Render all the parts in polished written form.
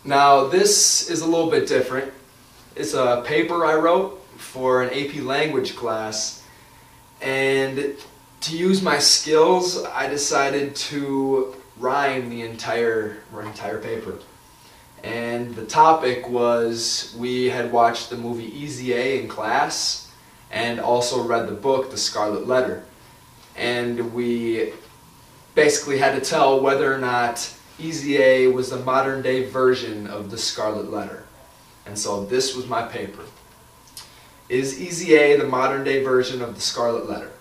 Now this is a little bit different. It's a paper I wrote for an AP language class, and to use my skills I decided to rhyme the entire paper. And the topic was, we had watched the movie Easy A in class and also read the book The Scarlet Letter. And we basically had to tell whether or not Easy A was the modern day version of The Scarlet Letter. And so this was my paper. Is Easy A the modern day version of The Scarlet Letter?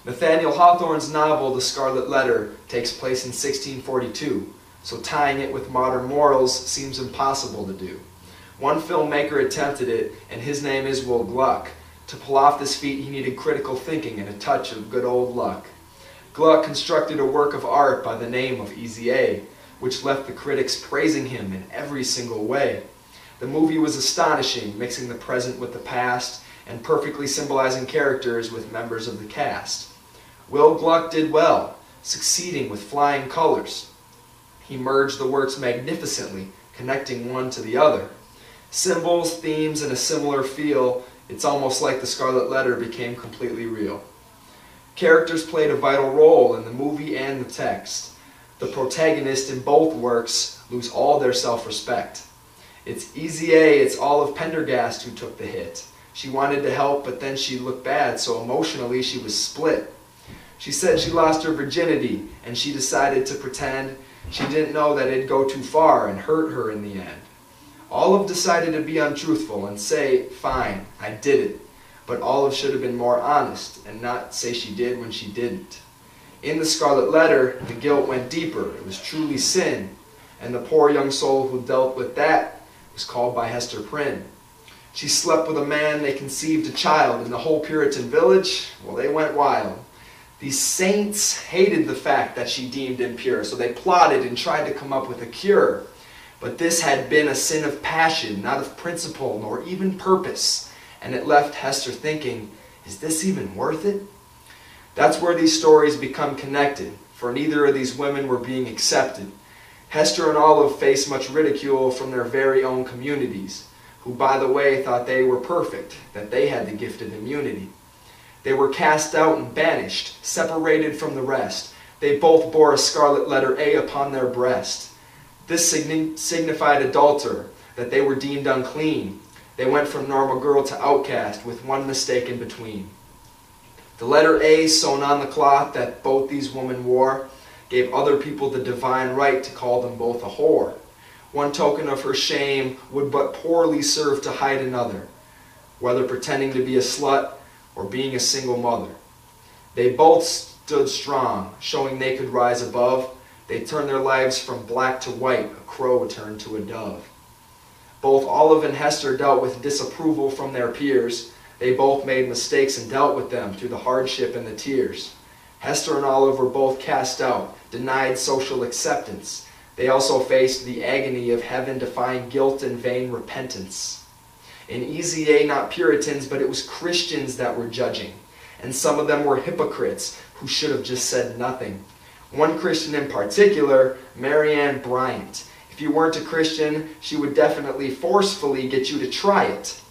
Nathaniel Hawthorne's novel The Scarlet Letter takes place in 1642, so tying it with modern morals seems impossible to do. One filmmaker attempted it, and his name is Will Gluck. To pull off this feat he needed critical thinking and a touch of good old luck. Gluck constructed a work of art by the name of Easy A, which left the critics praising him in every single way. The movie was astonishing, mixing the present with the past, and perfectly symbolizing characters with members of the cast. Will Gluck did well, succeeding with flying colors. He merged the works magnificently, connecting one to the other. Symbols, themes, and a similar feel, it's almost like The Scarlet Letter became completely real. Characters played a vital role in the movie and the text. The protagonists in both works lose all their self-respect. It's Easy A, it's Olive Pendergast who took the hit. She wanted to help, but then she looked bad, so emotionally she was split. She said she lost her virginity, and she decided to pretend she didn't know that it'd go too far and hurt her in the end. Olive decided to be untruthful and say, fine, I did it. But Olive should have been more honest and not say she did when she didn't. In The Scarlet Letter, the guilt went deeper. It was truly sin. And the poor young soul who dealt with that was called by Hester Prynne. She slept with a man, they conceived a child, and the whole Puritan village, well, they went wild. These saints hated the fact that she deemed impure, so they plotted and tried to come up with a cure. But this had been a sin of passion, not of principle, nor even purpose. And it left Hester thinking, is this even worth it? That's where these stories become connected, for neither of these women were being accepted. Hester and Olive faced much ridicule from their very own communities, who, by the way, thought they were perfect, that they had the gift of immunity. They were cast out and banished, separated from the rest. They both bore a scarlet letter A upon their breast. This signified adulterer, that they were deemed unclean. They went from normal girl to outcast, with one mistake in between. The letter A sewn on the cloth that both these women wore gave other people the divine right to call them both a whore. One token of her shame would but poorly serve to hide another, whether pretending to be a slut or being a single mother. They both stood strong, showing they could rise above. They turned their lives from black to white, a crow turned to a dove. Both Olive and Hester dealt with disapproval from their peers. They both made mistakes and dealt with them through the hardship and the tears. Hester and Olive were both cast out, denied social acceptance. They also faced the agony of heaven-defying guilt and vain repentance. In Easy A, not Puritans, but it was Christians that were judging. And some of them were hypocrites who should have just said nothing. One Christian in particular, Marianne Bryant. If you weren't a Christian, she would definitely forcefully get you to try it.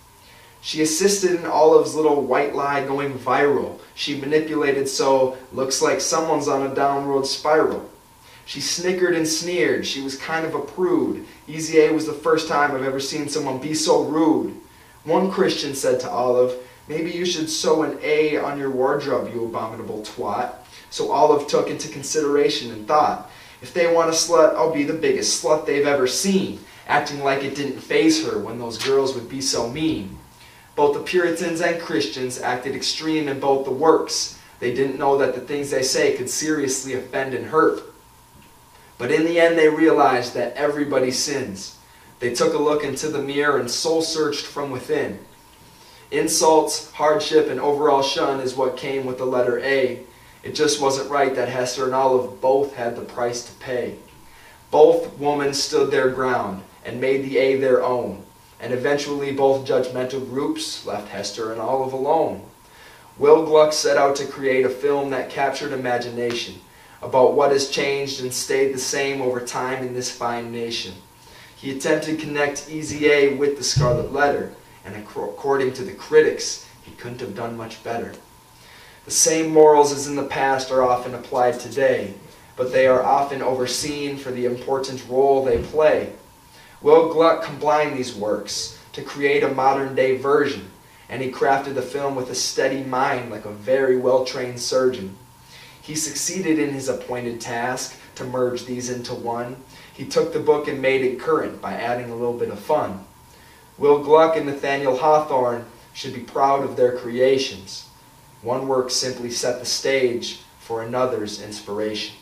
She assisted in Olive's little white lie going viral. She manipulated so, looks like someone's on a downward spiral. She snickered and sneered. She was kind of a prude. Easy A was the first time I've ever seen someone be so rude. One Christian said to Olive, maybe you should sew an A on your wardrobe, you abominable twat. So Olive took into consideration and thought, if they want a slut, I'll be the biggest slut they've ever seen, acting like it didn't faze her when those girls would be so mean. Both the Puritans and Christians acted extreme in both the works. They didn't know that the things they say could seriously offend and hurt. But in the end they realized that everybody sins. They took a look into the mirror and soul-searched from within. Insults, hardship, and overall shun is what came with the letter A. It just wasn't right that Hester and Olive both had the price to pay. Both women stood their ground and made the A their own. And eventually both judgmental groups left Hester and Olive alone. Will Gluck set out to create a film that captured imagination about what has changed and stayed the same over time in this fine nation. He attempted to connect Easy A with the Scarlet Letter, and according to the critics, he couldn't have done much better. The same morals as in the past are often applied today, but they are often overseen for the important role they play. Will Gluck combined these works to create a modern-day version, and he crafted the film with a steady mind like a very well-trained surgeon. He succeeded in his appointed task to merge these into one. He took the book and made it current by adding a little bit of fun. Will Gluck and Nathaniel Hawthorne should be proud of their creations. One work simply set the stage for another's inspiration.